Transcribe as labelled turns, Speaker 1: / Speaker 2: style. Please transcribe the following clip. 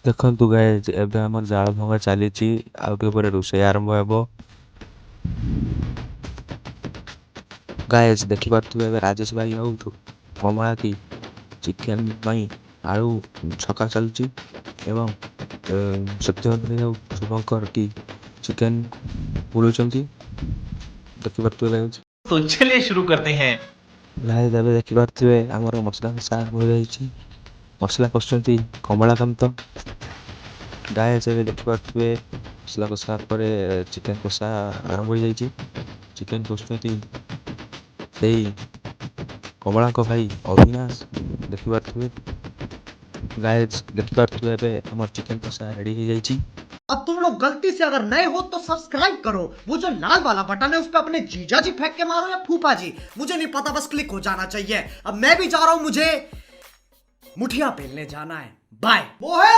Speaker 1: ଦେଖନ୍ତୁ ଗାଇଜ୍ ଏବେ ଆମର ଜାଳ ଭଙ୍ଗା ଚାଲିଛି। ଆଉ ଟିକେ ପରେ ରୋଷେଇ ଆରମ୍ଭ ହେବ। ଗାଇଜ୍ ଦେଖିପାରୁଥିବେ ଏବେ ରାଜେଶ ଭାଇ ଆଉ କମଳାକି ଚିକେନ୍ ପାଇଁ ଆଳୁ ଛକା ଚାଲୁଛି ଏବଂ ସତ୍ୟବାଦୀ ଆଉ ଶୁଭଙ୍କର କି ଚିକେନ୍ ପୁରଉଛନ୍ତି। ଦେଖିପାରୁଥିବେ ଗାଇଜ୍।
Speaker 2: तो चलिए शुरू करते हैं।
Speaker 1: ଗାଇଜ୍ ଏବେ ଦେଖିପାରୁଥିବେ ଆମର ମସଲା କଷା ହୋଇଯାଇଛି। ମସଲା କଷୁଛନ୍ତି କମଳାକାନ୍ତ। ଗାଇଜ୍ ଏବେ ଦେଖିପାରୁଥିବେ ମସଲା କଷା ପରେ ଚିକେନ୍ କଷା ଆରମ୍ଭ ହୋଇଯାଇଛି। ଚିକେନ୍ କଷୁଛନ୍ତି ସେଇ କମଳାଙ୍କ ଭାଇ ଅବିନାଶ। ଦେଖିପାରୁଥିବେ ଗାଇଜ୍ ଦେଖିପାରୁଥିବେ ଏବେ ଆମର ଚିକେନ୍ କଷା ରେଡ଼ି ହେଇଯାଇଛି।
Speaker 3: अब तुम लोग गलती से अगर नए हो तो सब्सक्राइब करो। वो जो लाल वाला बटन है उस पर अपने जीजा जी फेंक के मारो या फूफा जी, मुझे नहीं पता, बस क्लिक हो जाना चाहिए। अब मैं भी जा रहा हूं, मुझे मुठिया पेलने जाना है। बाय। वो है